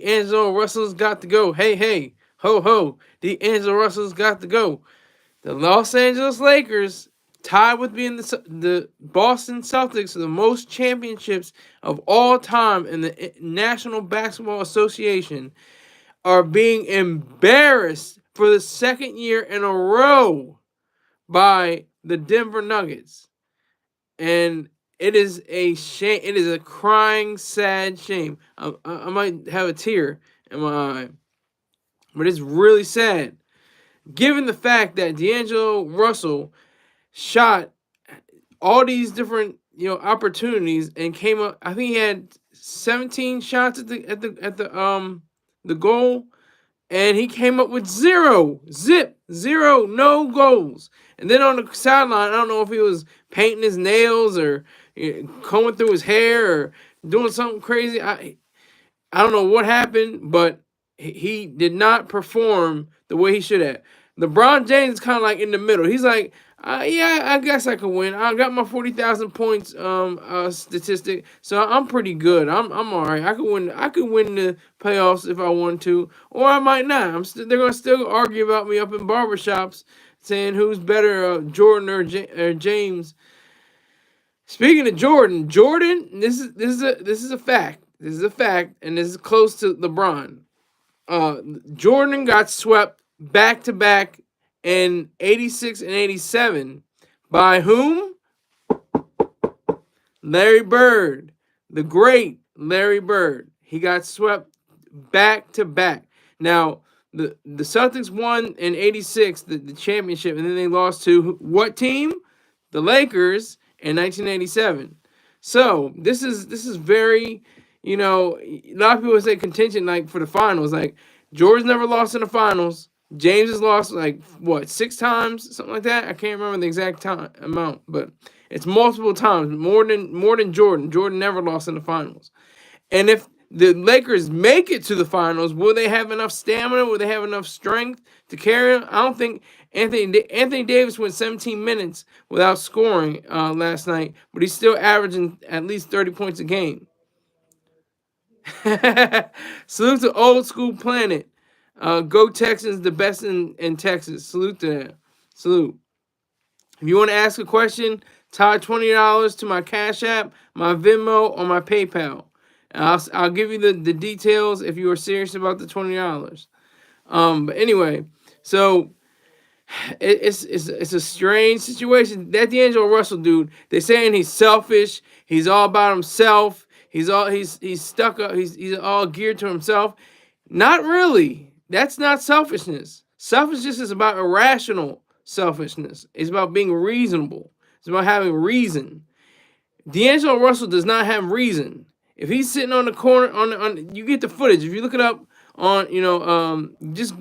D'Angelo Russell's got to go. Hey, hey, ho, ho. D'Angelo Russell's got to go. The Los Angeles Lakers, tied with being the Boston Celtics, the most championships of all time in the National Basketball Association, are being embarrassed for the second year in a row by the Denver Nuggets. And it is a shame. It is a crying, sad shame. I might have a tear in my eye. But it's really sad. Given the fact that D'Angelo Russell shot all these different opportunities and came up. I think he had 17 shots at the goal, and he came up with zero, no goals. And then on the sideline, I don't know if he was painting his nails or combing through his hair or doing something crazy. I don't know what happened, but he did not perform the way he should have. LeBron James is kind of like in the middle. He's like, yeah, I guess I could win. I got my 40,000 points statistic, so I'm pretty good. I'm all right. I could win. I could win the playoffs if I want to, or I might not. They're gonna still argue about me up in barbershops, saying who's better, Jordan or James. Speaking of Jordan, this is a fact. This is a fact, and this is close to LeBron. Jordan got swept back to back in 86 and 87 by whom? Larry Bird, the great Larry Bird. He got swept back to back. Now, the Celtics won in 86, the championship, and then they lost to what team? The Lakers in 1987. So this is very, a lot of people say contention like for the finals. Like George never lost in the finals. James has lost like what 6 times, something like that. I can't remember the exact time amount, but it's multiple times, more than Jordan. Jordan never lost in the finals. And if the Lakers make it to the finals, will they have enough stamina? Will they have enough strength to carry them? I don't think Anthony Davis went 17 minutes without scoring last night, but he's still averaging at least 30 points a game. Salute to Old School Planet. Go Texans, the best in Texas. Salute to them. Salute. If you want to ask a question, tie $20 to my Cash App, my Venmo, or my PayPal. I'll give you the details if you are serious about the $20. But anyway, so it's a strange situation. That D'Angelo Russell dude, they're saying he's selfish. He's all about himself. He's stuck up. He's all geared to himself. Not really. That's not selfishness. Selfishness is about irrational selfishness. It's about being reasonable. It's about having reason. D'Angelo Russell does not have reason. If he's sitting on the corner on you get the footage. If you look it up on just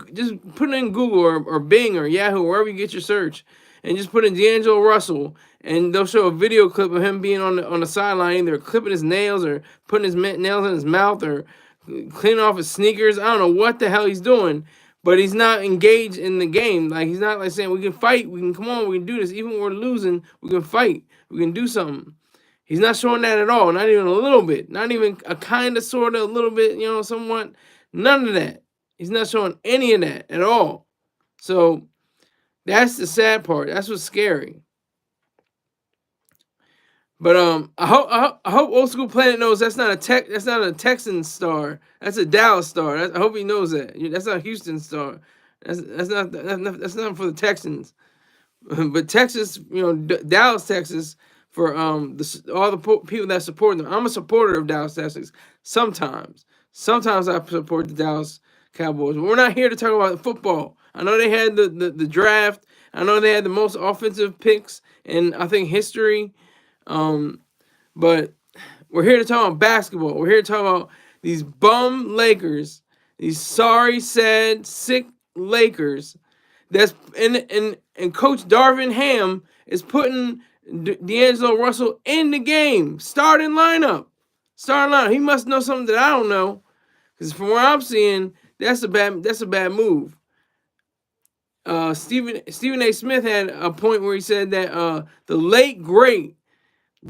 put it in Google or Bing or Yahoo, wherever you get your search, and just put in D'Angelo Russell, and they'll show a video clip of him being on the sideline, either clipping his nails or putting his nails in his mouth or cleaning off his sneakers. I don't know what the hell he's doing, but he's not engaged in the game. Like he's not like saying we can fight, we can come on, we can do this. Even when we're losing, we can fight, we can do something. He's not showing that at all. Not even a little bit. Not even a kind of, sort of, a little bit, somewhat. None of that. He's not showing any of that at all. So that's the sad part. That's what's scary. But I hope Old School Planet knows that's not a Texan star. That's a Dallas star. I hope he knows that. That's not a Houston star. That's not for the Texans. But Texas, Dallas, Texas, for all the people that support them. I'm a supporter of Dallas, Texas. Sometimes I support the Dallas Cowboys. But we're not here to talk about football. I know they had the draft. I know they had the most offensive picks in, I think, history. But we're here to talk about basketball. We're here to talk about these bum Lakers, these sorry, sad, sick Lakers. That's and Coach Darvin Ham is putting D'Angelo Russell in the game, starting lineup. He must know something that I don't know, because from where I'm seeing, that's a bad move. Stephen A. Smith had a point where he said that the late great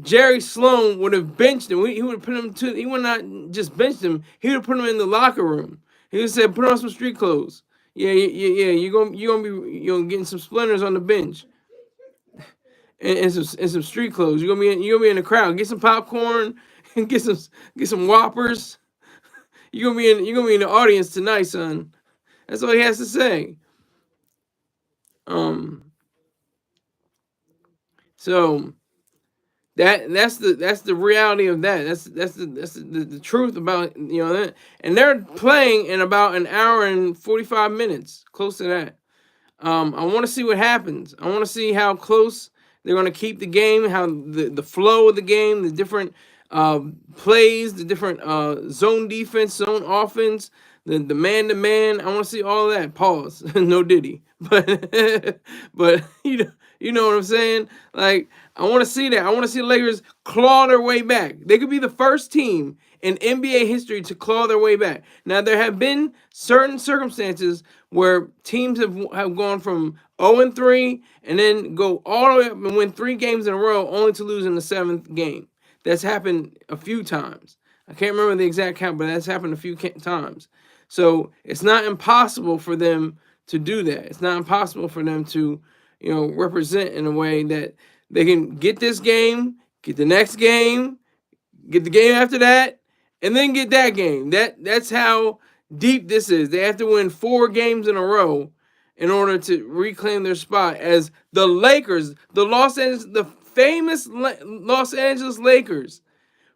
Jerry Sloan would have benched him. He would have put him to. He would not just benched him. He would have put him in the locker room. He would have said, "Put on some street clothes. Yeah, yeah. You're gonna be getting some splinters on the bench and some street clothes. You're gonna be in the crowd. Get some popcorn and get some whoppers. You're gonna be in the audience tonight, son." That's all he has to say. So that's the reality of that. That's the truth about that. And they're playing in about an hour and 45 minutes, close to that. I want to see what happens. I want to see how close they're going to keep the game, how the flow of the game, the different plays, the different zone defense, zone offense, the man-to-man. I want to see all of that. Pause. No Diddy. But you know what I'm saying? Like, I want to see that. I want to see the Lakers claw their way back. They could be the first team in NBA history to claw their way back. Now, there have been certain circumstances where teams have gone from 0-3 and then go all the way up and win 3 games in a row only to lose in the 7th game. That's happened a few times. I can't remember the exact count, but that's happened a few times. So it's not impossible for them to do that. It's not impossible for them to, represent in a way that they can get this game, get the next game, get the game after that, and then get that game. That's how deep this is. They have to win 4 games in a row in order to reclaim their spot as the Lakers, the famous Los Angeles Lakers,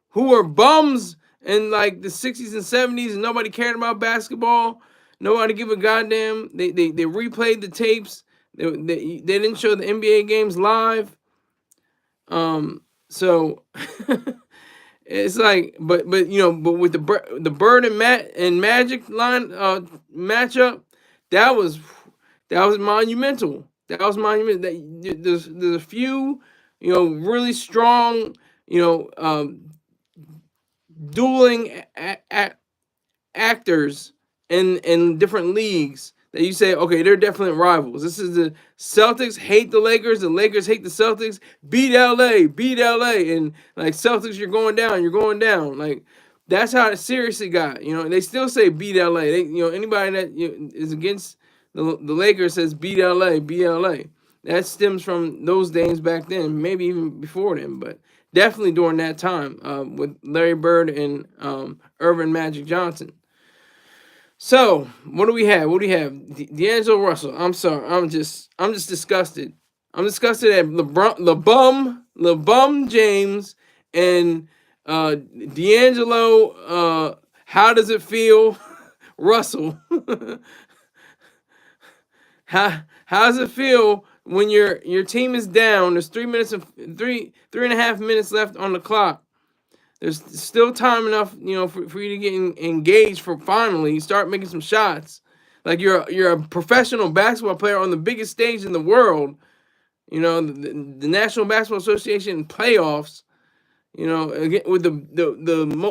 who were bums in like the 60s and 70s and nobody cared about basketball. Nobody give a goddamn. They replayed the tapes. They didn't show the NBA games live. So it's like, but with the Bird and Magic line matchup, that was monumental. That was monumental. There's a few really strong dueling actors in different leagues that you say, okay, they're definitely rivals. This is the Celtics hate the Lakers hate the Celtics. Beat LA, and like Celtics, you're going down. Like that's how it seriously got. They still say beat LA. Anybody that is against the Lakers says beat LA. That stems from those days back then, maybe even before then, but definitely during that time with Larry Bird and Irvin Magic Johnson. So what do we have? D'Angelo Russell. I'm sorry. I'm just disgusted. I'm disgusted at LeBum James and D'Angelo. How does it feel, Russell? How does it feel when your team is down? There's 3.5 minutes left on the clock. There's still time enough, for you to get engaged for finally start making some shots. Like you're a professional basketball player on the biggest stage in the world. The National Basketball Association playoffs. Again with the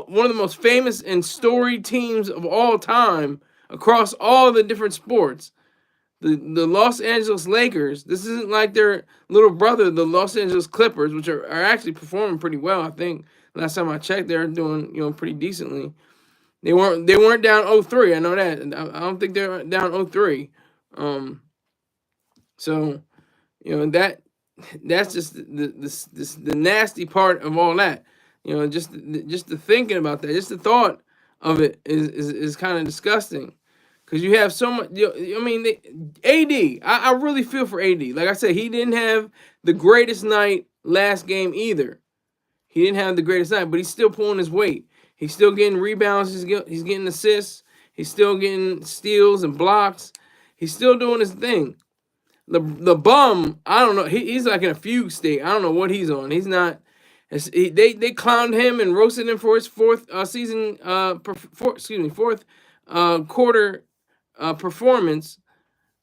one of the most famous and storied teams of all time across all the different sports. The Los Angeles Lakers. This isn't like their little brother, the Los Angeles Clippers, which are actually performing pretty well, I think. Last time I checked, they're doing pretty decently. They weren't down 0-3. I know that. I don't think they're down 0-3. So that's just the nasty part of all that. Just the thinking about that, just the thought of it is kind of disgusting. Because you have so much. AD. I really feel for AD. Like I said, he didn't have the greatest night last game either. He didn't have the greatest night, but he's still pulling his weight. He's still getting rebounds. He's getting assists. He's still getting steals and blocks. He's still doing his thing. The bum, I don't know. He's like in a fugue state. I don't know what he's on. He's not. They clowned him and roasted him for his fourth quarter performance.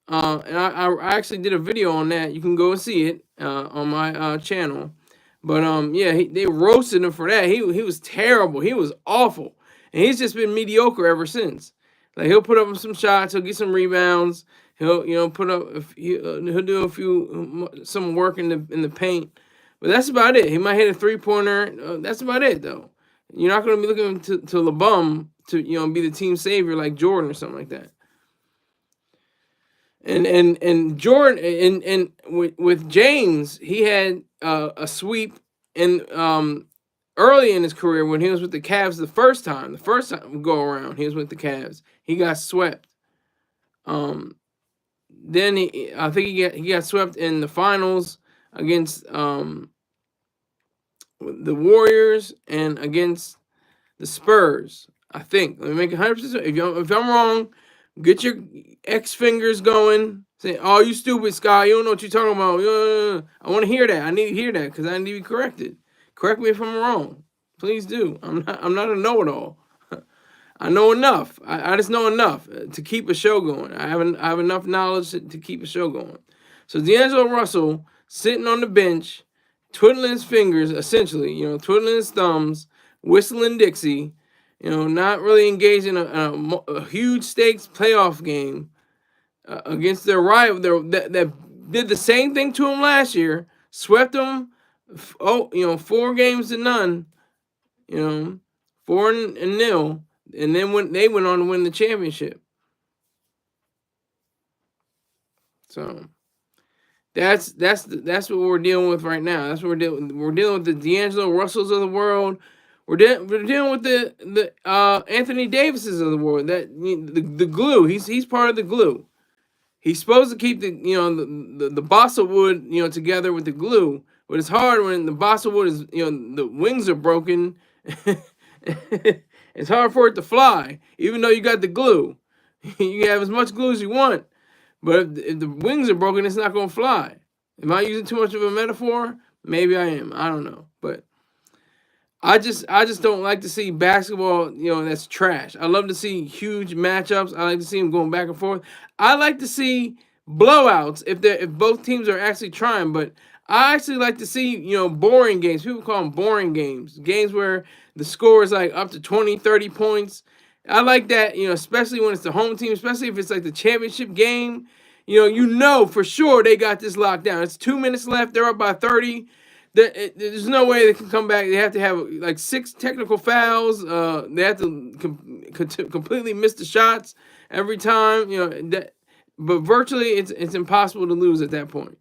And I actually did a video on that. You can go and see it on my channel. But they roasted him for that. He was terrible. He was awful, and he's just been mediocre ever since. Like he'll put up some shots, he'll get some rebounds, he'll do some work in the paint, But that's about it. He might hit a 3-pointer. That's about it, though. You're not going to be looking to LeBum to be the team savior like Jordan or something like that. And Jordan and with James, he had a sweep in early in his career when he was with the Cavs the first time go around he was with the Cavs. He got swept. Then I think he got swept in the finals against the Warriors and against the Spurs. I think. Let me make 100%. If I'm wrong, get your X fingers going. Say, "Oh, you stupid, Sky. You don't know what you're talking about." I want to hear that. I need to hear that because I need to be corrected. Correct me if I'm wrong. Please do. I'm not a know-it-all. I know enough. I just know enough to keep a show going. I have enough knowledge to keep a show going. So D'Angelo Russell sitting on the bench, twiddling his fingers, essentially, twiddling his thumbs, whistling Dixie, not really engaging in a huge stakes playoff game against their rival that did the same thing to him last year, swept them, 4-0, 4-0, and then they went on to win the championship. So that's what we're dealing with right now. That's what we're dealing with the D'Angelo Russells of the world. We're dealing with the Anthony Davises of the world. That the glue. He's part of the glue. He's supposed to keep the balsa wood together with the glue, but it's hard when the balsa wood is the wings are broken. It's hard for it to fly, even though you got the glue. You can have as much glue as you want, but if the wings are broken, it's not going to fly. Am I using too much of a metaphor? Maybe I am. I don't know, but I just don't like to see basketball, that's trash. I love to see huge matchups. I like to see them going back and forth. I like to see blowouts if both teams are actually trying, but I actually like to see, boring games. People call them boring games. Games where the score is like up to 20, 30 points. I like that, especially when it's the home team, especially if it's like the championship game. For sure they got this locked down. It's 2 minutes left. They're up by 30. There's no way they can come back. They have to have like 6 technical fouls. They have to completely miss the shots every time. But virtually it's impossible to lose at that point.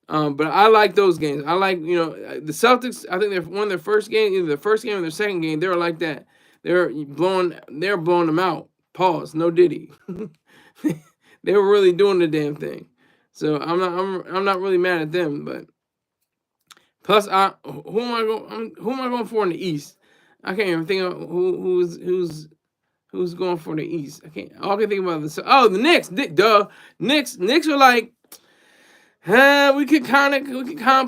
But I like those games. I like the Celtics. I think they're one of their first games, either the first game or their second game. They were like that. They're blowing them out. Pause. No Diddy. They were really doing the damn thing. So I'm not really mad at them, but. Plus, who am I going for in the East? I can't even think of who's going for the East. All I can think about the Knicks. Knicks are like, we can kind of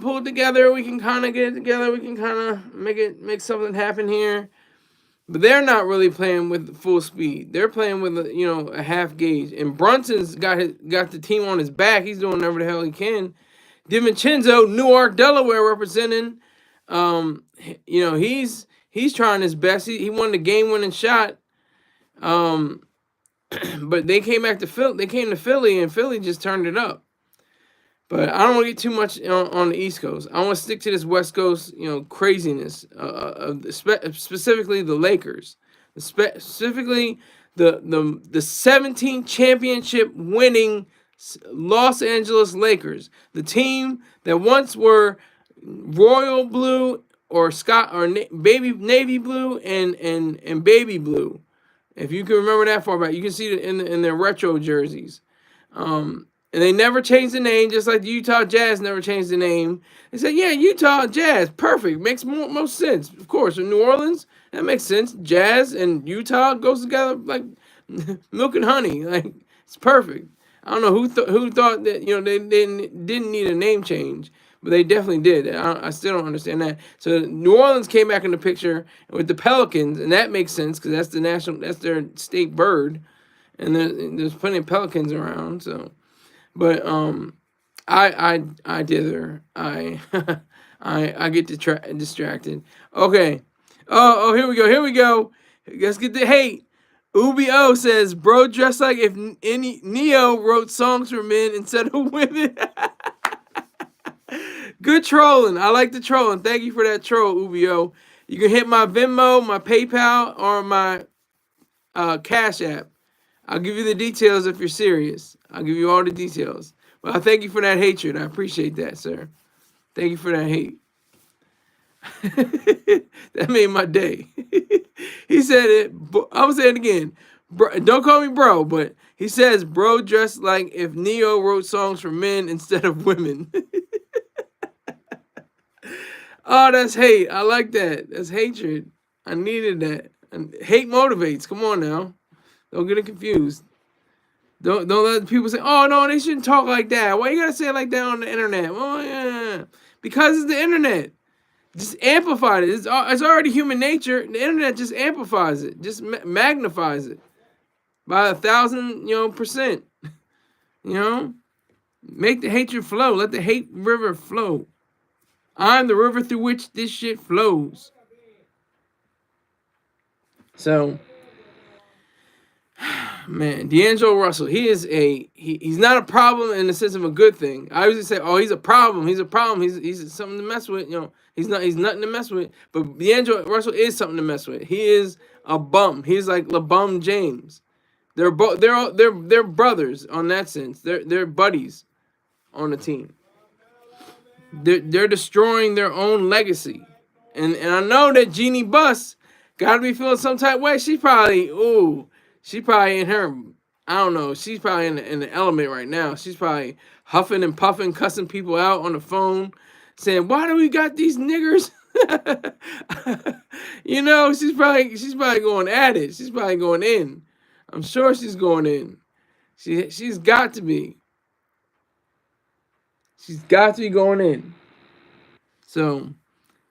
pull it together. We can kind of get it together. We can kind of make something happen here. But they're not really playing with full speed. They're playing with a half gauge. And Brunson's got the team on his back. He's doing whatever the hell he can. DiVincenzo, Newark, Delaware, representing. He's trying his best. He won the game-winning shot. But they came back to Philly. They came to Philly, and Philly just turned it up. But I don't want to get too much on the East Coast. I want to stick to this West Coast, craziness. Specifically the Lakers. Specifically the 17 championship winning Los Angeles Lakers, the team that once were royal blue or navy blue and baby blue. If you can remember that far back, you can see it in their retro jerseys. And they never changed the name, just like the Utah Jazz never changed the name. They said, yeah, Utah Jazz, perfect, makes most sense. Of course, in New Orleans, that makes sense. Jazz and Utah goes together like milk and honey, like it's perfect. I don't know who thought that they didn't need a name change, but they definitely did. I still don't understand that. So New Orleans came back in the picture with the Pelicans, and that makes sense because that's their state bird, and there's plenty of Pelicans around. So, but I dither. I get distracted. Okay. Oh, here we go. Let's get the hate. Ubio says, bro, dressed like if Neo wrote songs for men instead of women. Good trolling. I like the trolling. Thank you for that troll, Ubio. You can hit my Venmo, my PayPal, or my Cash App. I'll give you the details if you're serious. I'll give you all the details. Well, I thank you for that hatred. I appreciate that, sir. Thank you for that hate. That made my day. He said it. I will say it again. Bro, don't call me bro, but he says bro dressed like if Neo wrote songs for men instead of women. Oh, that's hate. I like that. That's hatred. I needed that. And hate motivates. Come on now. Don't get it confused. Don't let people say, oh no, they shouldn't talk like that. Why you gotta say it like that on the internet? Well, yeah. Because it's the internet. Just amplify it. It's already human nature. The internet just amplifies it. Just magnifies it by 1,000, percent. Make the hatred flow. Let the hate river flow. I'm the river through which this shit flows. So, man, D'Angelo Russell, he's not a problem in the sense of a good thing. I usually say, oh, he's a problem. He's a problem. He's something to mess with. He's nothing to mess with. But D'Angelo Russell is something to mess with. He is a bum. He's like LeBum James. They're brothers on that sense. They're buddies on the team. They're destroying their own legacy. And I know that Jeannie Buss gotta be feeling some type of way. She probably in her, I don't know, she's probably in the element right now. She's probably huffing and puffing, cussing people out on the phone, saying, why do we got these niggers? She's probably going at it. She's probably going in. I'm sure she's going in. She's got to be. She's got to be going in. So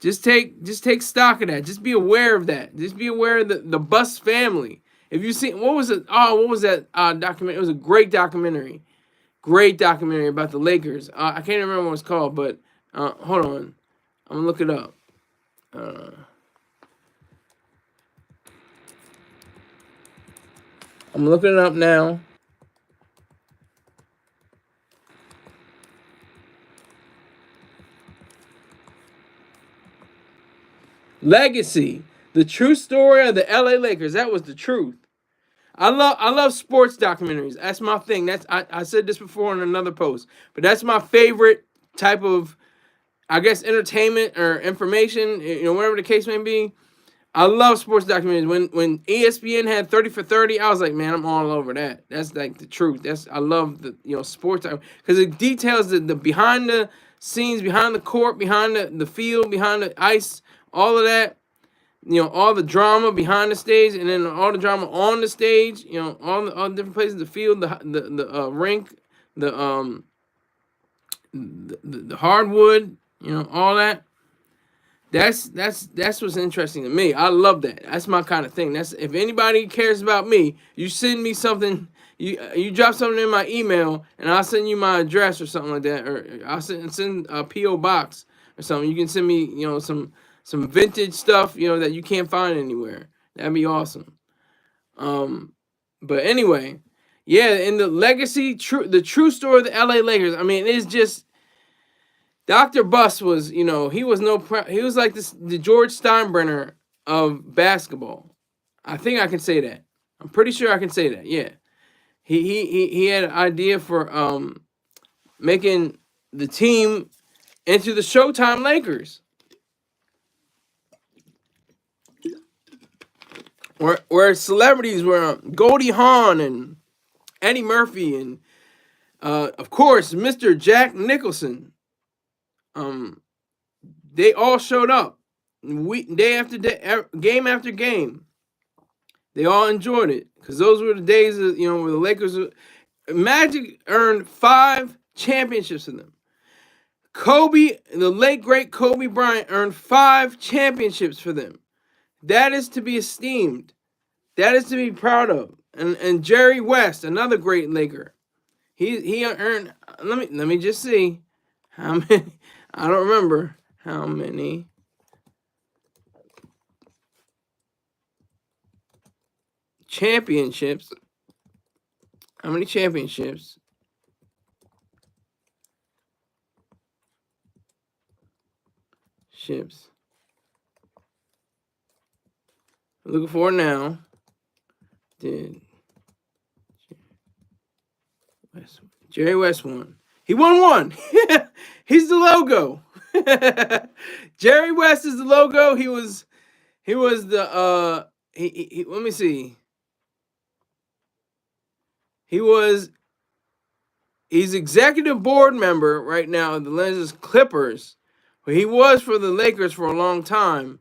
just take stock of that. Just be aware of that. Just be aware of the Buss family. If you see what was that documentary? It was a great documentary. Great documentary about the Lakers. I can't remember what it's called, but hold on. I'm gonna look it up. I'm looking it up now. Legacy. The true story of the LA Lakers. That was the truth. I love sports documentaries. That's my thing. I said this before in another post, but that's my favorite type of, I guess, entertainment or information, whatever the case may be. I love sports documentaries. When ESPN had 30 for 30, I was like, man, I'm all over that. That's like the truth. I love the sports because it details the behind the scenes, behind the court, behind the field, behind the ice, all of that. All the drama behind the stage, and then all the drama on the stage. All the different places, the field, the rink, the hardwood. All that. That's what's interesting to me. I love that. That's my kind of thing. That's if anybody cares about me, you send me something. You drop something in my email, and I'll send you my address or something like that, or I'll send a PO box or something. You can send me some vintage stuff, that you can't find anywhere. That'd be awesome. But anyway, yeah, in the legacy, the true story of the LA Lakers. I mean, it's just Dr. Buss was, he was he was like the George Steinbrenner of basketball. I think I can say that. I'm pretty sure I can say that. Yeah, he had an idea for making the team into the Showtime Lakers. Where celebrities were Goldie Hawn and Eddie Murphy and of course Mr. Jack Nicholson. They all showed up day after day, game after game. They all enjoyed it because those were the days of, where the Lakers Magic earned 5 championships in them. Kobe, the late great Kobe Bryant, earned 5 championships for them. That is to be esteemed. That is to be proud of. And Jerry West, another great Laker, he earned. Let me just see how many. I don't remember how many. Championships. How many championships Championships. Looking for it now. Did Jerry West won. He won one. He's the logo. Jerry West is the logo. He was the let me see. He's executive board member right now of the Los Clippers. But he was for the Lakers for a long time.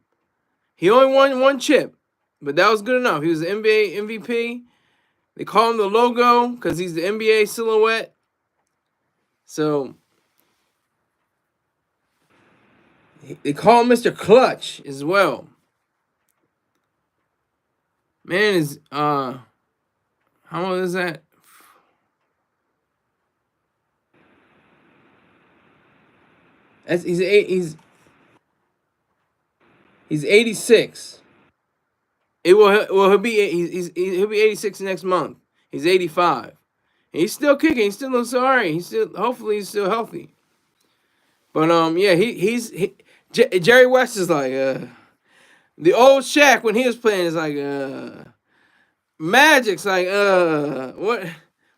He only won one chip, but that was good enough. He was the NBA MVP. They call him the logo because he's the NBA silhouette. So they call him Mr. Clutch as well. Man is how old is that? He's 86. He'll be 86 next month. He's 85. And he's still kicking. He's still looks alright. Hopefully he's still healthy. But yeah, Jerry West is like the old Shaq when he was playing is like Magic's like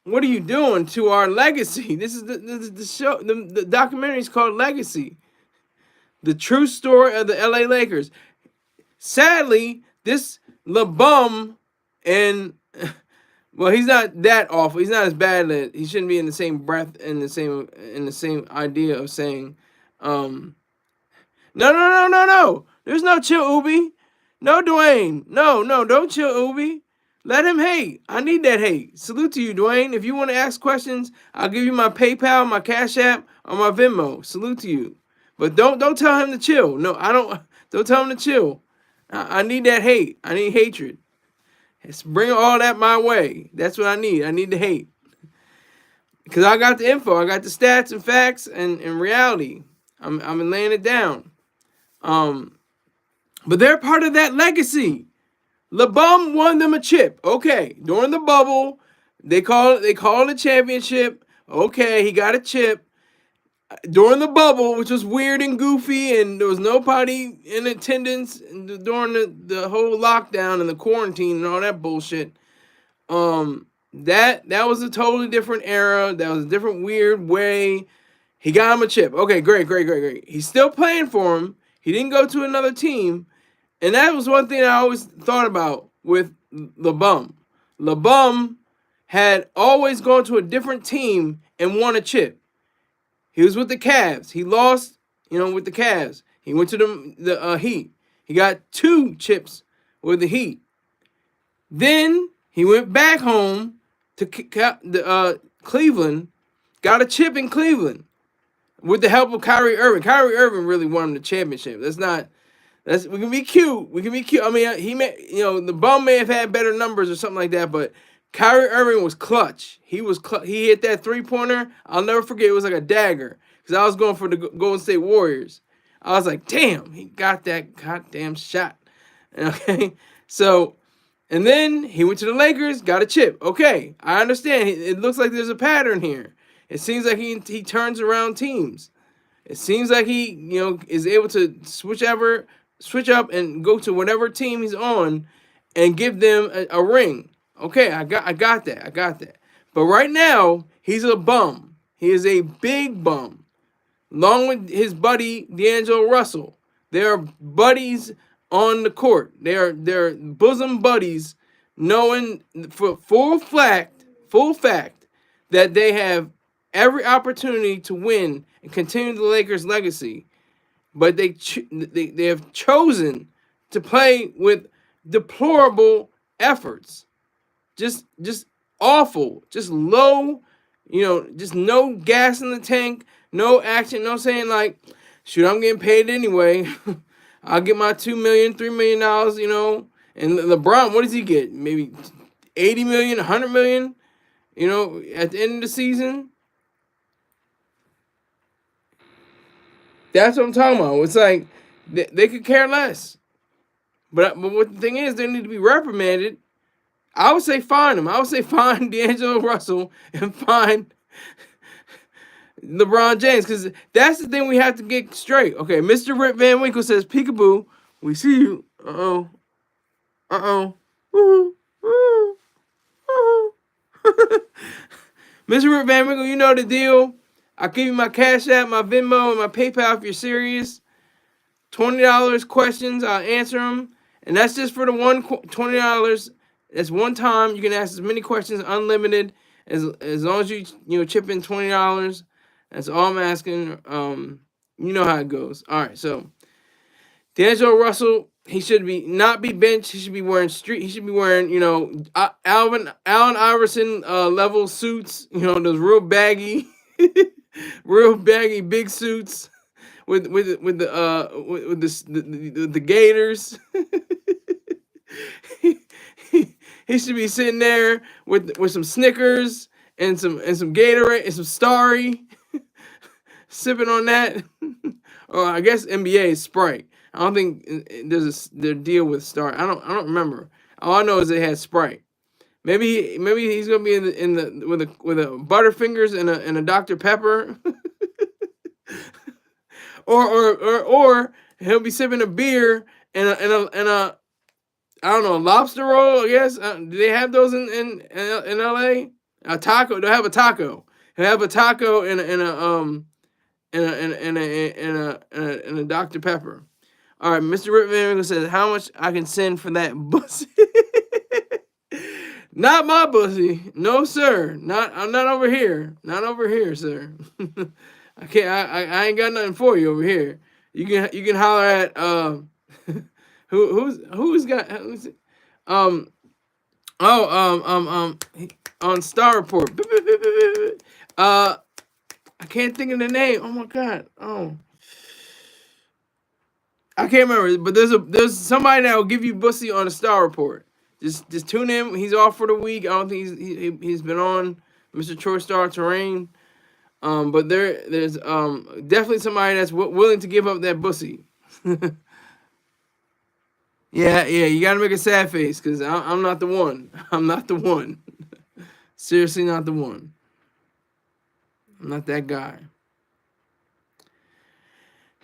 what are you doing to our legacy? This is the show. The documentary is called Legacy. The true story of the LA Lakers. Sadly, this LeBum and well, he's not that awful. He's not as bad that he shouldn't be in the same breath in the same idea of saying, no. There's no chill, Ubi. No, Dwayne. No, don't chill, Ubi. Let him hate. I need that hate. Salute to you, Dwayne. If you want to ask questions, I'll give you my PayPal, my Cash App, or my Venmo. Salute to you. But don't tell him to chill. No, I don't. Don't tell him to chill. I need that hate. I need hatred. Bring all that my way. That's what I need. I need the hate. Because I got the info. I got the stats and facts and reality. I've been laying it down. But they're part of that legacy. LeBum won them a chip. Okay. During the bubble, they call it a championship. Okay, he got a chip. During the bubble, which was weird and goofy, and there was nobody in attendance during the whole lockdown and the quarantine and all that bullshit. That was a totally different era. That was a different weird way. He got him a chip. Okay, great. He's still playing for him. He didn't go to another team. And that was one thing I always thought about with LeBum. LeBum had always gone to a different team and won a chip. He was with the Cavs. He lost, with the Cavs. He went to the Heat. He got 2 chips with the Heat. Then he went back home to Cleveland, got a chip in Cleveland with the help of Kyrie Irving. Kyrie Irving really won him the championship. We can be cute. I mean, the bum may have had better numbers or something like that, but Kyrie Irving was clutch. He hit that 3-pointer. I'll never forget. It was like a dagger because I was going for the Golden State Warriors. I was like, damn, he got that goddamn shot. Okay, so, and then he went to the Lakers, got a chip. Okay, I understand. It looks like there's a pattern here. It seems like he turns around teams. It seems like he is able to switch up and go to whatever team he's on and give them a ring. Okay, I got that. But right now, he's a bum. He is a big bum. Along with his buddy, D'Angelo Russell. They are buddies on the court. They're bosom buddies, knowing for full fact that they have every opportunity to win and continue the Lakers' legacy. But they have chosen to play with deplorable efforts. Just awful, just low, just no gas in the tank, no action, no saying like, shoot, I'm getting paid anyway. I'll get my $2 million, $3 million, And LeBron, what does he get? Maybe 80 million, 100 million, at the end of the season. That's what I'm talking about. It's like they could care less. But what the thing is, they need to be reprimanded. I would say fine him. I would say fine D'Angelo Russell and fine LeBron James, because that's the thing we have to get straight. Okay, Mr. Rip Van Winkle says, "Peekaboo, we see you." Uh oh. Woo woo woo. Mr. Rip Van Winkle, you know the deal. I'll give you my Cash App, my Venmo, and my PayPal if you're serious. $20 questions, I'll answer them. And that's just for the $20. That's one time. You can ask as many questions, unlimited, as long as you chip in $20. That's all I'm asking. You know how it goes. All right, so D'Angelo Russell, he should not be benched. He should be wearing He should be wearing Allen Iverson level suits. Those real baggy, real baggy big suits with the Gators. he should be sitting there with some Snickers and some Gatorade and some Starry, sipping on that. Or I guess NBA is Sprite. I don't think there's their deal with Starry. I don't remember. All I know is they had Sprite. Maybe he's gonna be in the with a Butterfingers and a Dr. Pepper. or he'll be sipping a beer and a I don't know, lobster roll, I guess. Do they have those in LA? A taco. They'll have a taco. He'll have a taco and a Dr. Pepper. All right, Mr. Rip Van Winkle says, how much I can send for that bussy? Not my bussy. No, sir. I'm not over here. Not over here, sir. I can't. I ain't got nothing for you over here. You can holler at who's got on Star Report. I can't think of the name. Oh my god. Oh, I can't remember. But there's somebody that will give you bussy on the Star Report. Just tune in. He's off for the week. I don't think he's been on Mr. Troy Star Terrain. But there's definitely somebody that's willing to give up that bussy. Yeah, you gotta make a sad face, because I'm not the one. I'm not the one. Seriously, not the one. I'm not that guy.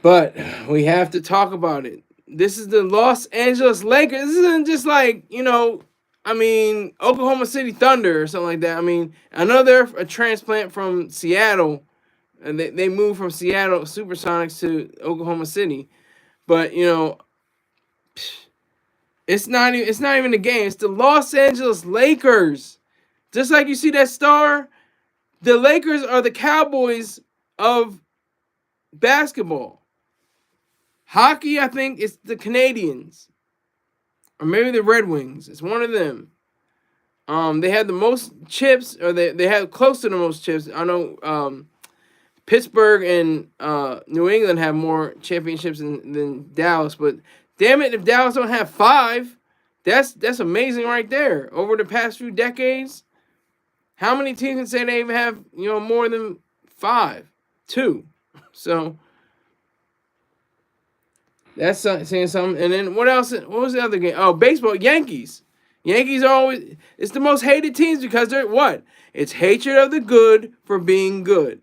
But we have to talk about it. This is the Los Angeles Lakers. This isn't just like, Oklahoma City Thunder or something like that. I know they're a transplant from Seattle, and they moved from Seattle Supersonics to Oklahoma City. But, it's not even a game. It's the Los Angeles Lakers. Just like you see that star, the Lakers are the Cowboys of basketball. Hockey, I think, it's the Canadians. Or maybe the Red Wings. It's one of them. They had the most chips, or they had close to the most chips. I know Pittsburgh and New England have more championships than Dallas, but damn it, if Dallas don't have 5, that's amazing right there. Over the past few decades, how many teams can say they even have more than 5? 2. So that's saying something. And then what else? What was the other game? Oh, baseball. Yankees. Yankees are always, it's the most hated teams because they're what? It's hatred of the good for being good.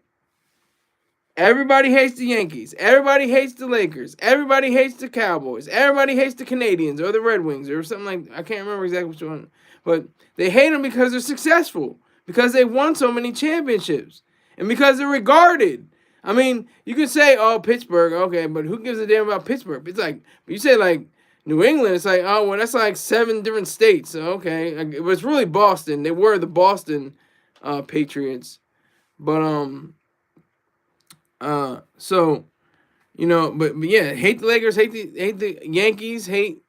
Everybody hates the Yankees. Everybody hates the Lakers. Everybody hates the Cowboys. Everybody hates the Canadians or the Red Wings or something like, I can't remember exactly which one. But they hate them because they're successful. Because they won so many championships. And because they're regarded. You can say, oh, Pittsburgh, okay, but who gives a damn about Pittsburgh? It's like, you say like New England, it's like, oh, well, that's like 7 different states. So, okay. It was really Boston. They were the Boston Patriots. But, but yeah, hate the Lakers, hate the Yankees, hate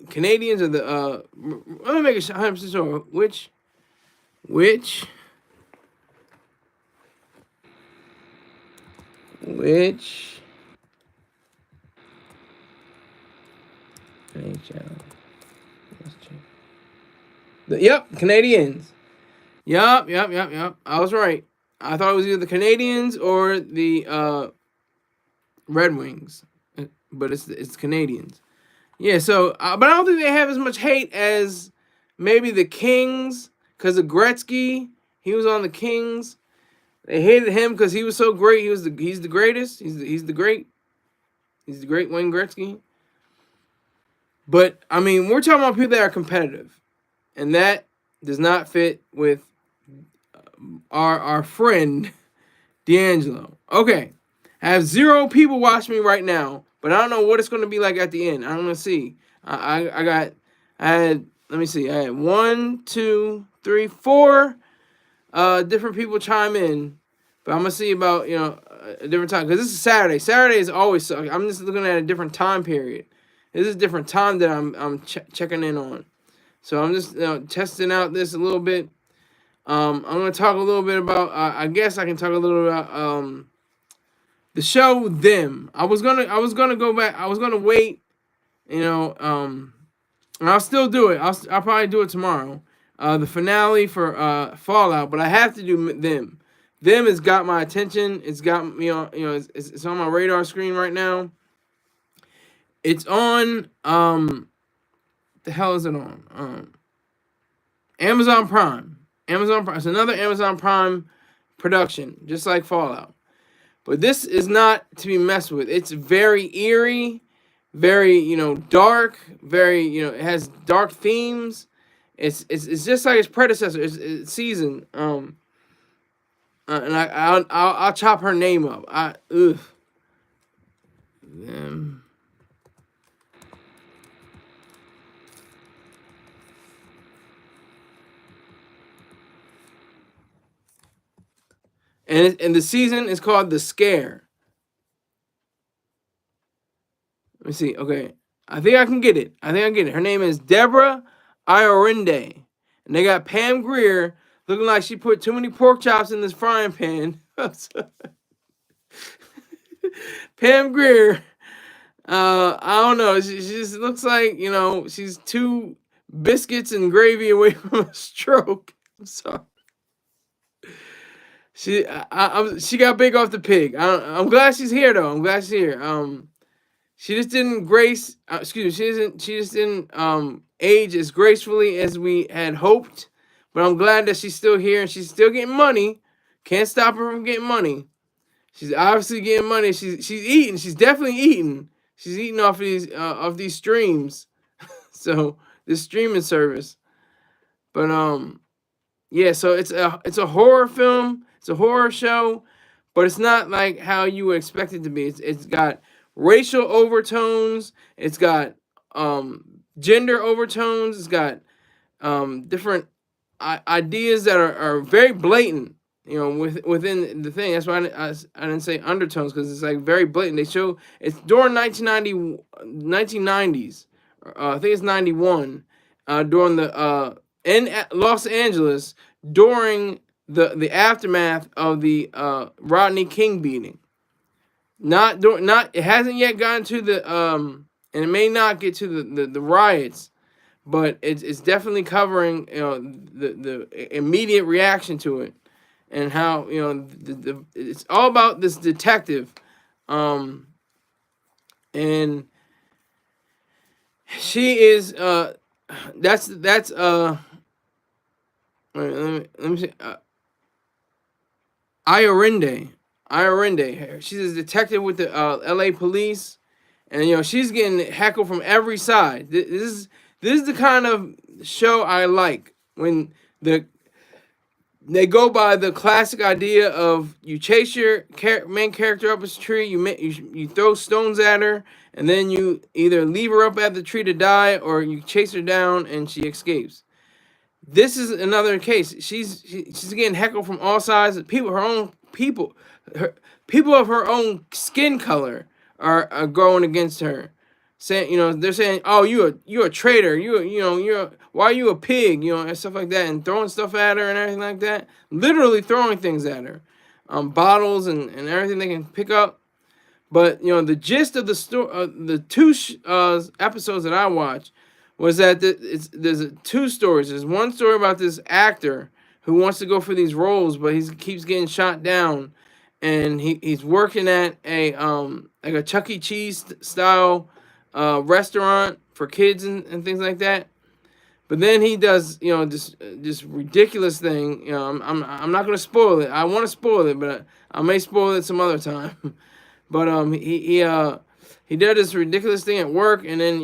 Canadians, or the, let me make it 100% sure. Which Canadians. Yup. I was right. I thought it was either the Canadians or the Red Wings, but it's Canadians. Yeah. So, but I don't think they have as much hate as maybe the Kings, because of Gretzky. He was on the Kings. They hated him because he was so great. He's the greatest. He's the great. He's the great Wayne Gretzky. But I mean, we're talking about people that are competitive, and that does not fit with our friend D'Angelo. Okay, I have 0 people watching me right now, but I don't know what it's going to be like at the end. I'm gonna see. I had let me see. I had 1, 2, 3, 4 different people chime in, but I'm gonna see about a different time because this is Saturday. Saturday is always so. I'm just looking at a different time period. This is a different time that I'm checking in on. So I'm just testing out this a little bit. I'm gonna talk a little bit about. I guess I can talk a little about the show Them. I was gonna go back. I was gonna wait. And I'll still do it. I'll probably do it tomorrow. The finale for Fallout, but I have to do Them. Them has got my attention. It's got it's on my radar screen right now. It's on the hell is it on? Amazon Prime. Amazon Prime. It's another Amazon Prime production, just like Fallout. But this is not to be messed with. It's very eerie, very dark, very it has dark themes. It's just like its predecessor, its season. And I'll chop her name up. Them. And the season is called The Scare. Let me see. Okay. I think I can get it. Her name is Deborah Iorinde. And they got Pam Grier looking like she put too many pork chops in this frying pan. Pam Grier, I don't know. She just looks like, she's 2 biscuits and gravy away from a stroke. I'm sorry. She got big off the pig. I'm glad she's here though. I'm glad she's here. She just didn't grace. Excuse me. She just didn't age as gracefully as we had hoped. But I'm glad that she's still here and she's still getting money. Can't stop her from getting money. She's obviously getting money. She's eating. She's definitely eating. She's eating off of these streams. So this streaming service. But yeah. So it's a horror film. It's a horror show, but it's not like how you would expect it to be. It's got racial overtones. It's got gender overtones. It's got different ideas that are very blatant. Within the thing. That's why I didn't say undertones because it's like very blatant. They show it's during 1990s. I think it's 91. During the in Los Angeles during the aftermath of the Rodney King beating. It hasn't yet gotten to the and it may not get to the riots, but it's definitely covering the immediate reaction to it, and how it's all about this detective, and she is that's let me see. Iorinde. She's a detective with the L.A. police, and she's getting heckled from every side. This is the kind of show I like when they go by the classic idea of you chase your main character up a tree, you throw stones at her, and then you either leave her up at the tree to die or you chase her down and she escapes. This is another case. She's getting heckled from all sides. People of her own skin color are going against her, saying they're saying, "Oh, you're a traitor. Why are you a pig?" And stuff like that, and throwing stuff at her and everything like that. Literally throwing things at her, bottles and everything they can pick up. But the gist of the story, the 2 episodes that I watched, was that there's 2 stories. There's one story about this actor who wants to go for these roles, but he keeps getting shot down, and he's working at a like a Chuck E. Cheese style restaurant for kids and things like that. But then he does, this ridiculous thing. I'm not gonna spoil it. I want to spoil it, but I may spoil it some other time. But he did this ridiculous thing at work, and then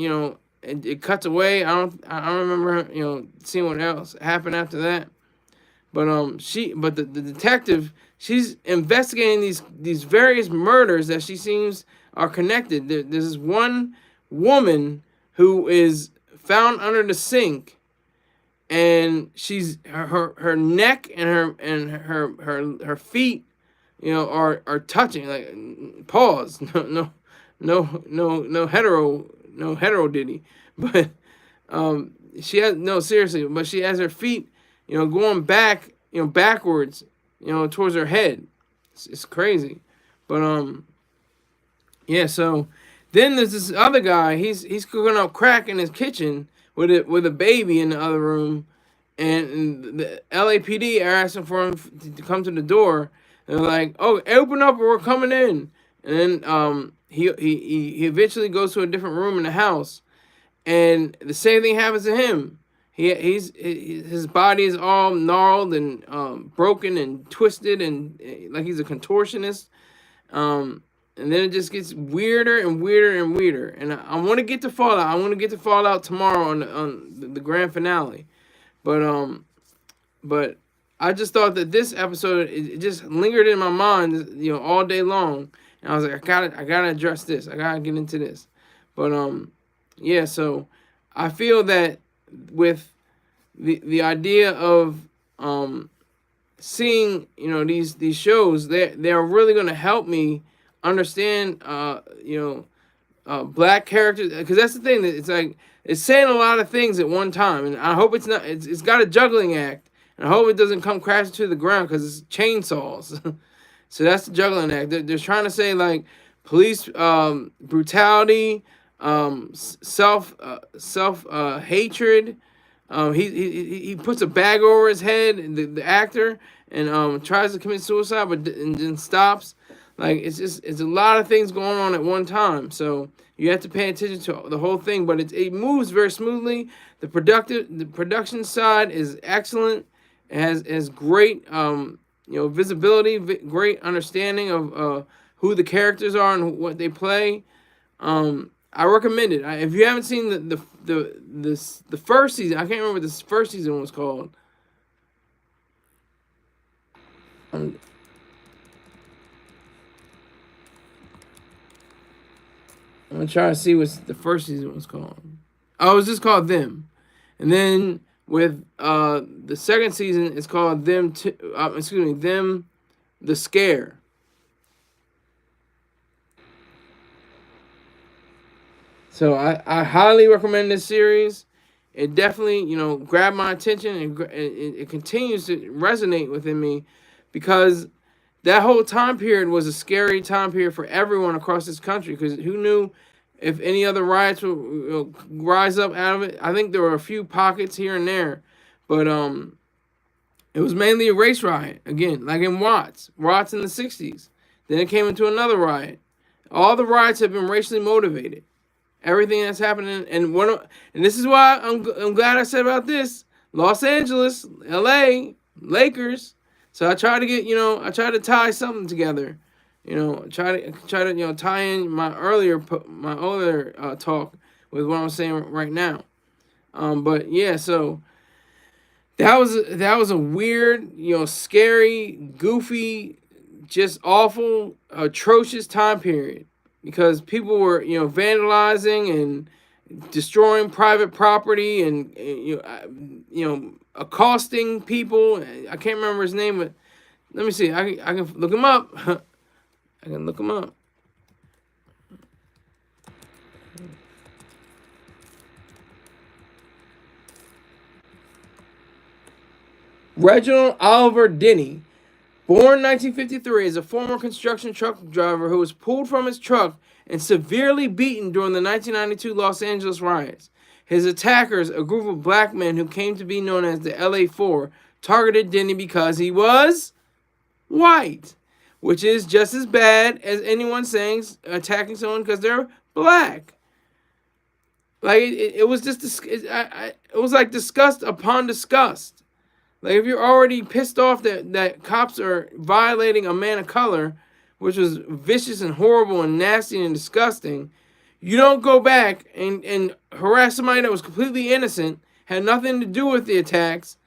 it cuts away. I don't remember seeing what else happened after that. But the detective, she's investigating these various murders that she seems are connected. There's this one woman who is found under the sink, and she's her neck and her feet, are touching. Like, pause. No hetero diddy, but she has no seriously, but she has her feet, going back, backwards, towards her head. It's crazy, but yeah. So then there's this other guy. He's cooking up crack in his kitchen with a baby in the other room, and the LAPD are asking for him to come to the door. And they're like, "Oh, open up, or we're coming in." And then he eventually goes to a different room in the house, and the same thing happens to him. His body is all gnarled and broken and twisted, and like he's a contortionist. And then it just gets weirder and weirder and weirder. And I want to get to Fallout. I want to get to Fallout tomorrow on the grand finale. But I just thought that this episode, it just lingered in my mind, all day long. And I was like, I gotta address this. I gotta get into this. But yeah. So I feel that with the idea of seeing these shows, they're really gonna help me understand black characters, because that's the thing, that it's like it's saying a lot of things at one time, and I hope it's got a juggling act, and I hope it doesn't come crashing to the ground because it's chainsaws. So that's the juggling act. They're trying to say, like, police brutality, self hatred. He puts a bag over his head, the actor, and tries to commit suicide, but and then stops. Like, it's a lot of things going on at one time. So you have to pay attention to the whole thing, but it moves very smoothly. The production side is excellent. It has great visibility, great understanding of who the characters are and what they play. I recommend it. If you haven't seen the first season, I can't remember what this first season was called. I'm gonna try to see what the first season was called. Oh, it was just called Them, and then with the second season, it's called Them. Them, the Scare. So I highly recommend this series. It definitely, grabbed my attention, and it continues to resonate within me, because that whole time period was a scary time period for everyone across this country, because who knew if any other riots would rise up out of it. I think there were a few pockets here and there, but it was mainly a race riot, again, like in Watts in the 60s. Then it came into another riot. All the riots have been racially motivated. Everything that's happening, and this is why I'm glad I said about this: Los Angeles, L.A., Lakers. So I try to get I try to tie something together, try to tie in my earlier talk with what I'm saying right now. But yeah, so that was a weird, scary, goofy, just awful, atrocious time period, because people were, vandalizing and destroying private property, and accosting people. I can't remember his name, but let me see. I can look him up. I can look him up. Reginald Oliver Denny, born 1953, is a former construction truck driver who was pulled from his truck and severely beaten during the 1992 Los Angeles riots. His attackers, a group of black men who came to be known as the LA Four, targeted Denny because he was white, which is just as bad as anyone saying attacking someone because they're black. Like it was just it was like disgust upon disgust. Like if you're already pissed off that cops are violating a man of color, which was vicious and horrible and nasty and disgusting, you don't go back and harass somebody that was completely innocent, had nothing to do with the attacks,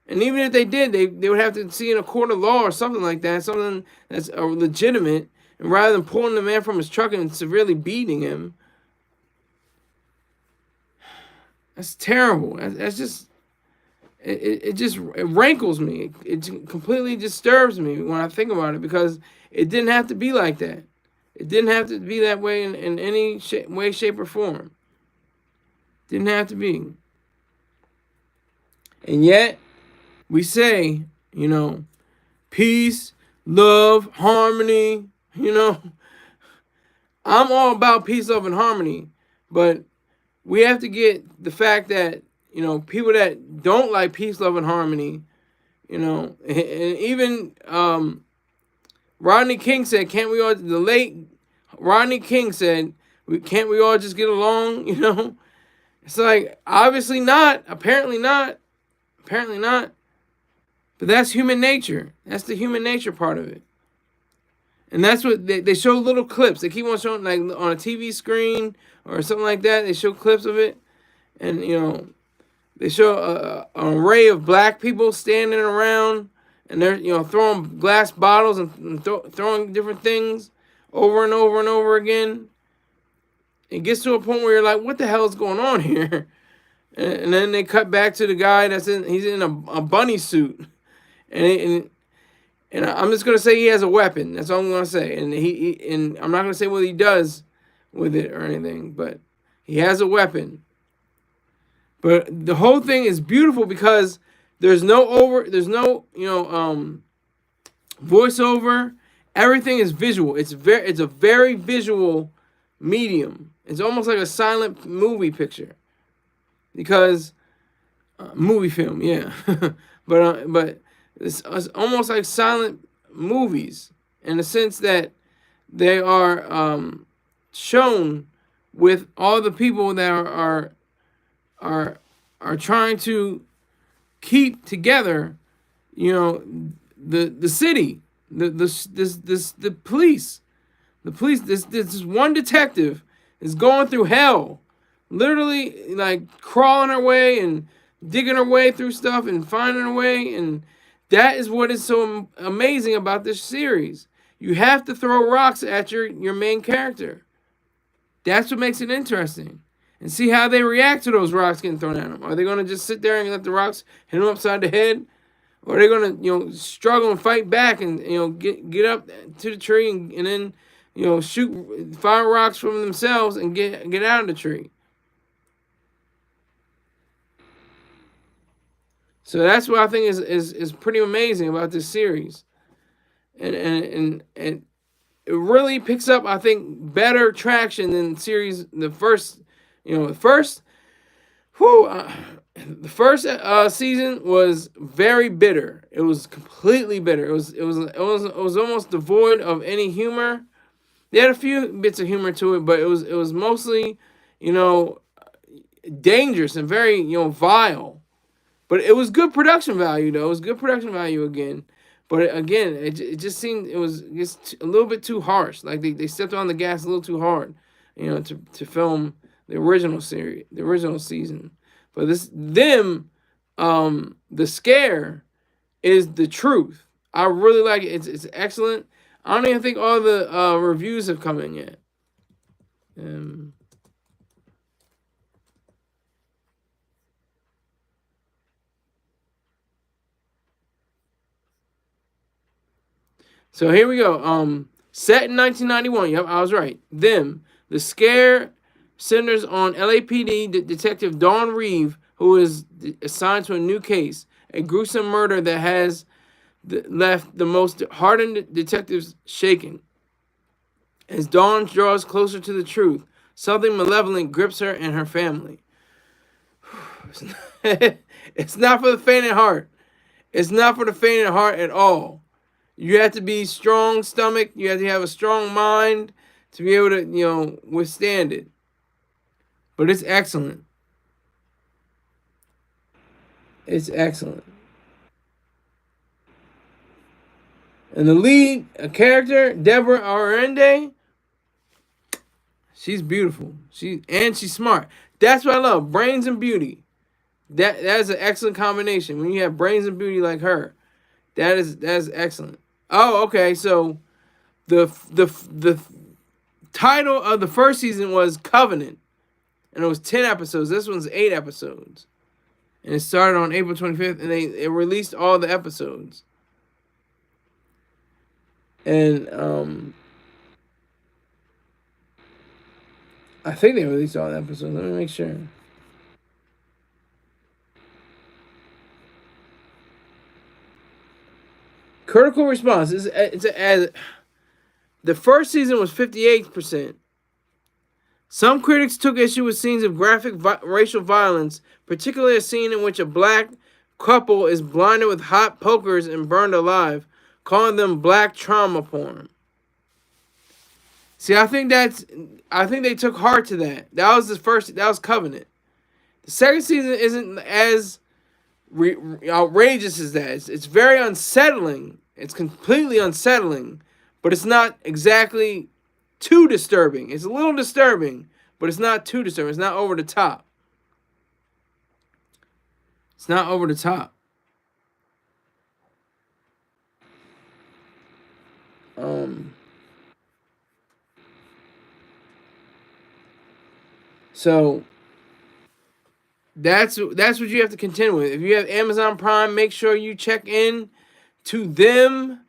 and even if they did, they would have to see in a court of law or something like that, something that's legitimate, and rather than pulling the man from his truck and severely beating him. That's terrible. That's just it rankles me. It completely disturbs me when I think about it, because it didn't have to be like that. It didn't have to be that way in any way, shape, or form. Didn't have to be. And yet, we say, peace, love, harmony, I'm all about peace, love, and harmony, but we have to get the fact that, people that don't like peace, love, and harmony, and even Rodney King said, can't we all, the late Rodney King said, can't we all just get along, It's like, obviously not, apparently not, but that's human nature. That's the human nature part of it. And that's what they show little clips. They keep on showing, like on a TV screen or something like that. They show clips of it. And, they show an array of black people standing around. And they're, throwing glass bottles and throwing different things over and over and over again. It gets to a point where you're like, what the hell is going on here? And then they cut back to the guy he's in a bunny suit. And I'm just gonna say he has a weapon. That's all I'm gonna say. And and I'm not gonna say what he does with it or anything, but he has a weapon. But the whole thing is beautiful because there's no voiceover. Everything is visual. It's a very visual medium. It's almost like a silent movie picture, because movie film, yeah. but it's almost like silent movies in the sense that they are shown with all the people that are trying to keep together, the city, the police. The police, this one detective is going through hell, literally like crawling her way and digging her way through stuff and finding her way. And that is what is so amazing about this series. You have to throw rocks at your main character. That's what makes it interesting. And see how they react to those rocks getting thrown at them. Are they going to just sit there and let the rocks hit them upside the head? Or are they going to, struggle and fight back and, get up to the tree and then, shoot, fire rocks from themselves and get out of the tree? So that's what I think is pretty amazing about this series. And it really picks up, I think, better traction than the first, the first season was very bitter. It was completely bitter. It was almost devoid of any humor. They had a few bits of humor to it, but it was mostly, dangerous and very, vile. But it was good production value, though. It was good production value again. But again, it just seemed it was just a little bit too harsh. Like they stepped on the gas a little too hard, to film the original series, the original season. But the scare is the truth. I really like it. It's excellent. I don't even think all the reviews have come in yet. So here we go. Set in 1991. Yep, I was right. The scare centers on LAPD detective Dawn Reeve, who is assigned to a new case, a gruesome murder that has left the most hardened detectives shaken. As Dawn draws closer to the truth, something malevolent grips her and her family. It's not for the faint of heart. It's not for the faint of heart at all. You have to be strong stomach. You have to have a strong mind to be able to, withstand it. but it's excellent. It's excellent. And the lead character, Deborah Arende, she's beautiful. She's smart. That's what I love. Brains and beauty. That is an excellent combination. When you have brains and beauty like her, that is excellent. Oh, okay. So the title of the first season was Covenant, and it was 10 episodes. This one's 8 episodes, and it started on April 25th, and they released all the episodes. And I think they released all the episodes. Let me make sure. Critical response is the first season was 58%. Some critics took issue with scenes of graphic racial violence, particularly a scene in which a black couple is blinded with hot pokers and burned alive, calling them black trauma porn. See, I think they took heart to that. That was Covenant. The second season isn't as outrageous as that. It's very unsettling. It's completely unsettling, but it's not exactly too disturbing. It's a little disturbing, but it's not too disturbing. It's not over the top. It's not over the top. So that's what you have to contend with. If you have Amazon Prime, make sure you check in to them.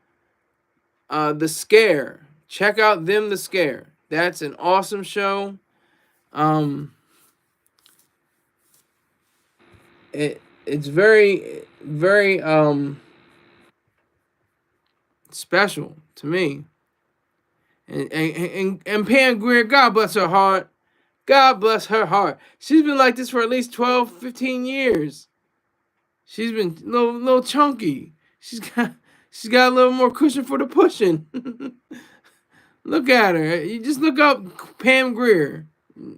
The Scare. Check out them. The Scare. That's an awesome show. It's very very special to me. And Pam Grier, God bless her heart. God bless her heart. She's been like this for at least 12, 15 years. She's been a little chunky. She's got a little more cushion for the pushing. Look at her. You just look up Pam Grier,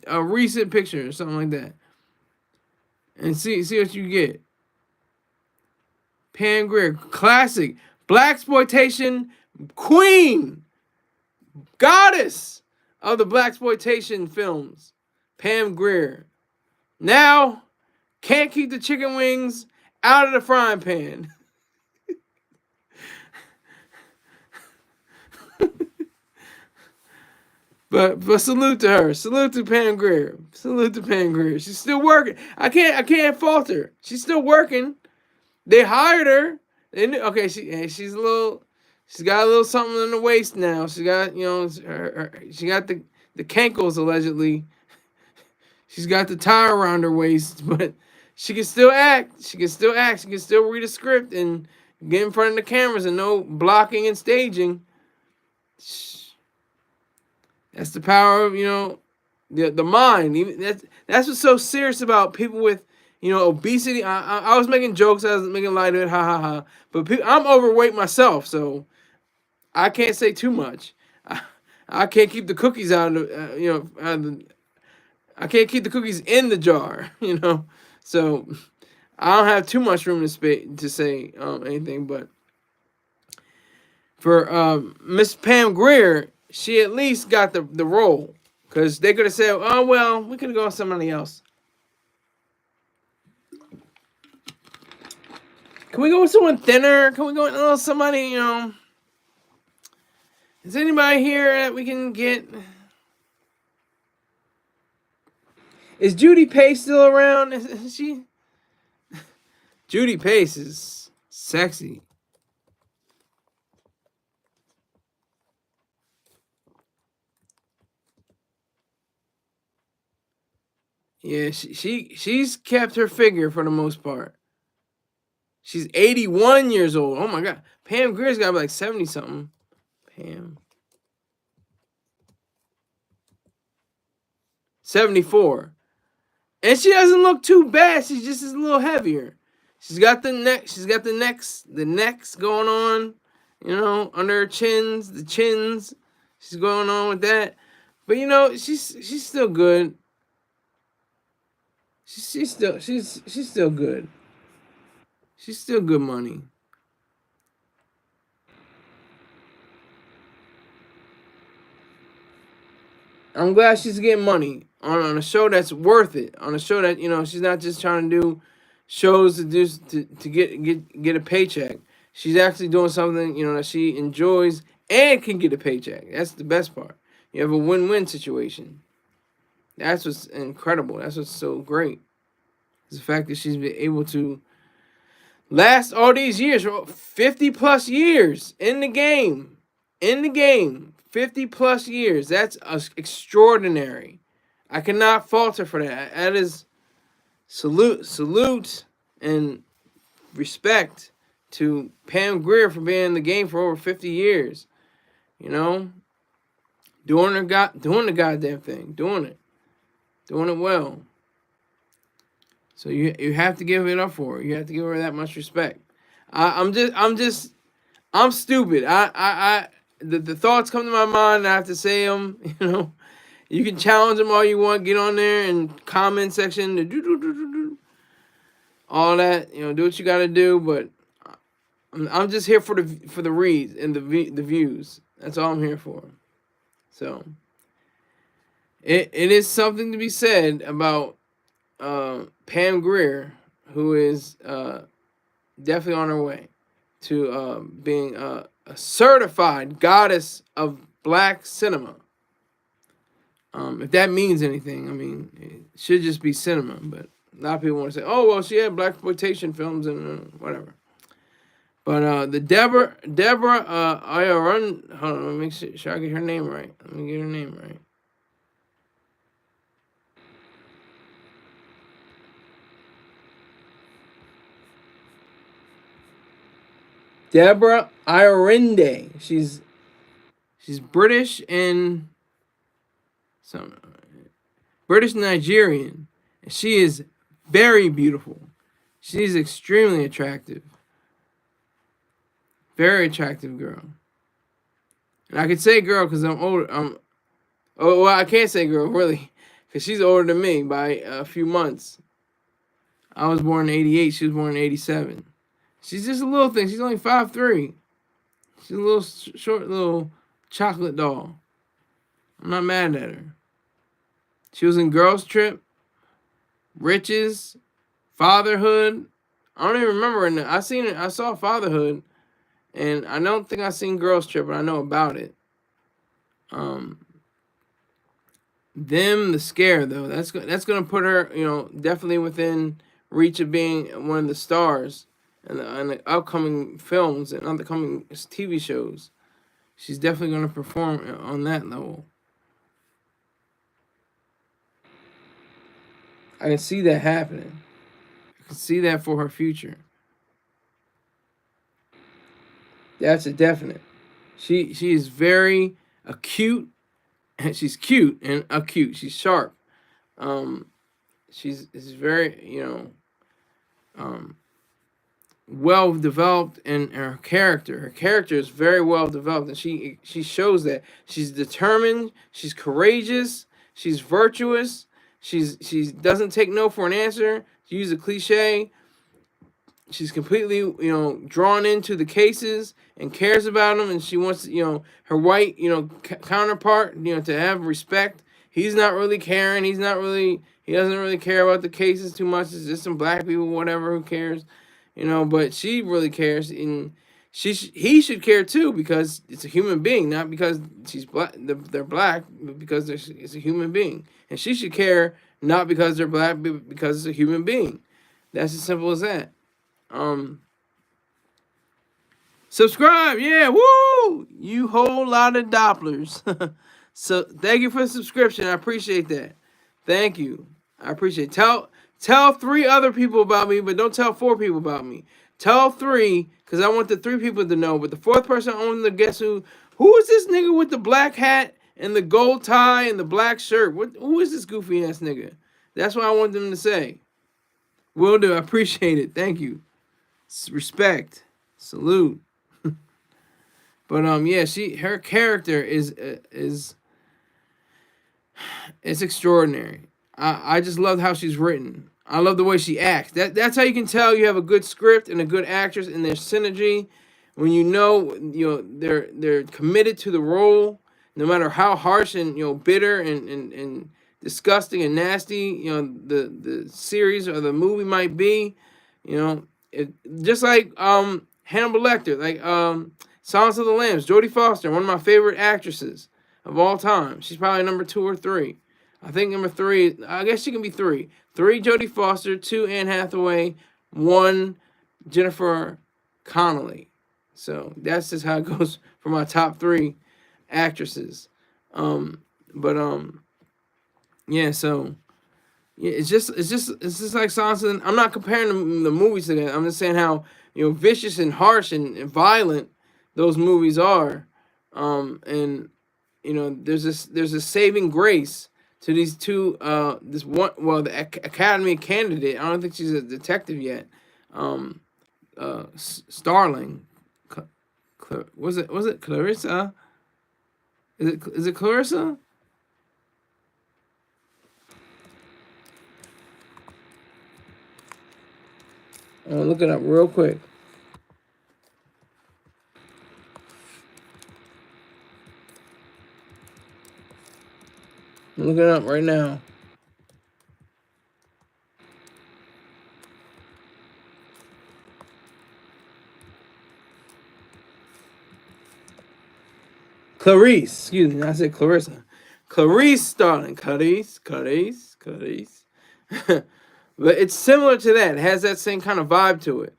a recent picture or something like that, and see what you get. Pam Grier, classic blaxploitation queen, goddess of the blaxploitation films. Pam Grier. Now, can't keep the chicken wings out of the frying pan. But salute to her. Salute to Pam Grier. Salute to Pam Grier. She's still working. I can't fault her. She's still working. They hired her. Okay, she's a little. She's got a little something in the waist now. She got she got the cankles allegedly. She's got the tie around her waist, but she can still act. She can still read a script and get in front of the cameras and no blocking and staging. That's the power of the mind. Even that's what's so serious about people with obesity. I was making jokes. I was making light of it. Ha ha ha. But I'm overweight myself, so I can't say too much. I can't keep the cookies out of I can't keep the cookies in the jar, So I don't have too much room to say anything. But for Miss Pam Grier, she at least got the role, because they could have said, "Oh well, we could have gone with somebody else." Can we go with someone thinner? Can we go with somebody? Is anybody here that we can get? Is Judy Pace still around? Is she? Judy Pace is sexy. Yeah, she's kept her figure for the most part. She's 81 years old. Oh my God. Pam Grier's got to be like 70 something. Pam. 74. And she doesn't look too bad. She's just a little heavier. She's got the neck. She's got the necks going on, under her chins, the chins. She's going on with that. But she's still good. She's still good. She's still good money. I'm glad she's getting money on a show that's worth it. On a show that she's not just trying to do shows to get a paycheck. She's actually doing something that she enjoys and can get a paycheck. That's the best part. You have a win-win situation. That's what's incredible. That's what's so great. Is the fact that she's been able to last all these years, 50 plus years in the game. In the game. 50 plus years. That's extraordinary. I cannot falter for that. That is salute, and respect to Pam Grier for being in the game for over 50 years. You know, doing the goddamn thing, doing it well. So you have to give it up for her. You have to give her that much respect. I'm stupid. The thoughts come to my mind, and I have to say them. You can challenge them all you want. Get on there and comment section, all that. Do what you got to do. But I'm just here for the reads and the views. That's all I'm here for. So it is something to be said about Pam Grier, who is definitely on her way to being a certified goddess of black cinema. If that means anything, I mean, it should just be cinema. But a lot of people want to say, "Oh, well, she had blaxploitation films and whatever." But the Deborah Hold on, let me make sure I get her name right. Let me get her name right. Deborah Irinde. She's British and some British Nigerian. And she is very beautiful. She's extremely attractive. Very attractive girl. And I could say girl because I'm older. I can't say girl really, because she's older than me by a few months. I was born in '88. She was born in '87. She's just a little thing. She's only 5'3". She's a little short, little chocolate doll. I'm not mad at her. She was in Girls Trip, Riches, Fatherhood. I don't even remember her. I saw Fatherhood, and I don't think I seen Girls Trip, but I know about it. The Scare though. That's gonna put her, definitely within reach of being one of the stars in the upcoming films and upcoming TV shows. She's definitely gonna perform on that level. I can see that happening. I can see that for her future. That's a definite. She is very acute. She's cute and acute. She's sharp. She's very well developed in her character. Her character is very well developed, and she shows that she's determined. She's courageous. She's virtuous. She doesn't take no for an answer. To use a cliche, she's completely drawn into the cases and cares about them, and she wants her white counterpart to have respect. He's not really caring. He doesn't really care about the cases too much. It's just some black people, whatever. Who cares? But she really cares, and he should care too, because it's a human being, not because she's black. They're black, but because it's a human being, and she should care not because they're black, but because it's a human being. That's as simple as that. Subscribe, yeah, woo! You whole lot of Dopplers. So thank you for the subscription. I appreciate that. Thank you. I appreciate it. Tell 3 other people about me, but don't tell 4 people about me. Tell 3, because I want the 3 people to know. But the 4th person, I want them to guess who is this nigga with the black hat and the gold tie and the black shirt? Who is this goofy ass nigga? That's what I want them to say. Will do. I appreciate it. Thank you. Respect. Salute. But yeah, her character is it's extraordinary. I just love how she's written. I love the way she acts. That's how you can tell you have a good script and a good actress and there's synergy. When they're committed to the role, no matter how harsh and bitter and disgusting and nasty the series or the movie might be, it just like Hannibal Lecter, like Silence of the Lambs, Jodie Foster, one of my favorite actresses of all time. She's probably number 2 or 3. I think number 3. I guess she can be 3. 3 Jodie Foster, 2 Anne Hathaway, 1 Jennifer Connelly. So that's just how it goes for my top 3 actresses. Yeah. So yeah, it's just like Silence of the. I'm not comparing the movies to that. I'm just saying how vicious and harsh and violent those movies are. And there's a saving grace to these two. This one, well, the Academy candidate. I don't think she's a detective yet. Starling. Was it Clarissa? Is it Clarissa? I'm gonna look it up real quick. I'm looking it up right now. Clarice, excuse me, I said Clarissa. Clarice Starling. Clarice. But it's similar to that. It has that same kind of vibe to it.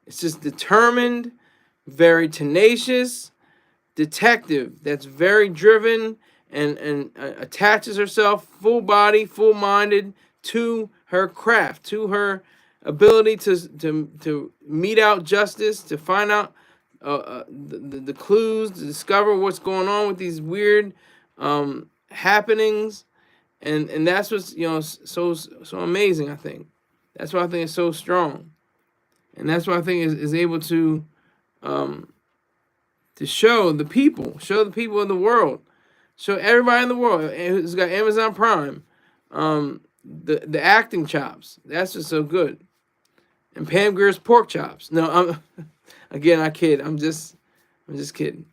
It's just determined, very tenacious detective that's very driven and attaches herself full body, full minded to her craft, to her ability to mete out justice, to find out the clues, to discover what's going on with these weird happenings, and that's what's so amazing. I think that's why I think it's so strong, and that's why I think is able to show the people in the world, show everybody in the world who's got Amazon Prime, the acting chops. That's just so good, and Pam Grier's pork chops. No, again, I kid. I'm just kidding.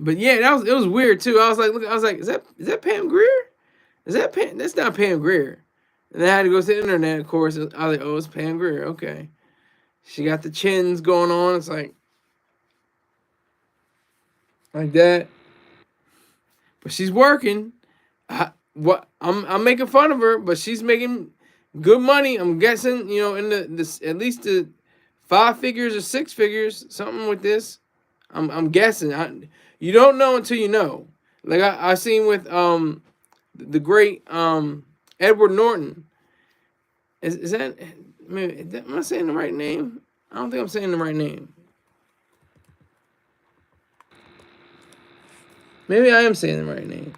But yeah, it was weird too. I was like, is that Pam Grier? Is that Pam? That's not Pam Grier. And then I had to go to the internet, of course. I was like, oh, it's Pam Grier. Okay. She got the chins going on. It's like that. But she's working. I'm making fun of her, but she's making good money. I'm guessing, in the at least the 5 figures or 6 figures, something with this. I'm guessing. You don't know until you know. Like I seen with the great Edward Norton. Is that? Am I saying the right name? I don't think I'm saying the right name. Maybe I am saying the right name.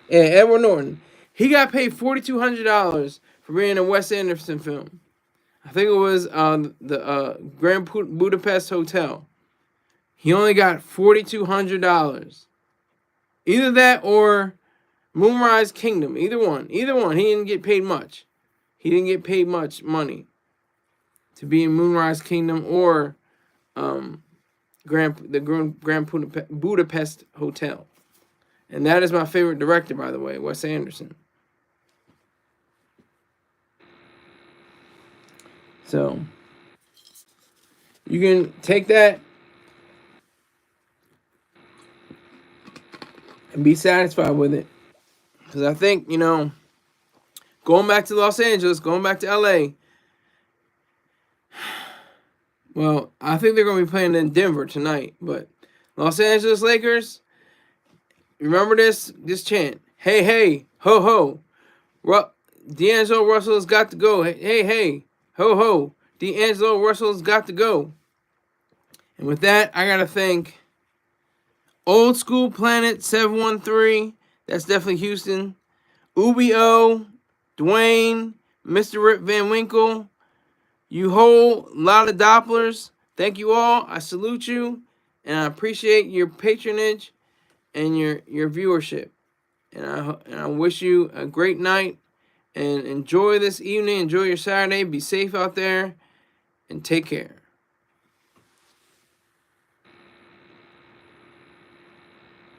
Yeah, Edward Norton. He got paid $4,200 for being in a Wes Anderson film. I think it was the Grand Budapest Hotel. He only got $4,200. Either that or Moonrise Kingdom. Either one. He didn't get paid much. He didn't get paid much money to be in Moonrise Kingdom or Grand Budapest Hotel. And that is my favorite director, by the way, Wes Anderson. So you can take that and be satisfied with it. Because I think, going back to Los Angeles, going back to LA, well, I think they're going to be playing in Denver tonight. But Los Angeles Lakers, remember this chant. Hey, hey, ho, ho. D'Angelo Russell's got to go. Hey, hey, ho, ho. D'Angelo Russell's got to go. And with that, I got to thank Old School Planet 713. That's definitely Houston. Ubio, Dwayne, Mr. Rip Van Winkle, you whole lot of Dopplers. Thank you all. I salute you. And I appreciate your patronage and your viewership. And I wish you a great night. And enjoy this evening. Enjoy your Saturday. Be safe out there. And take care.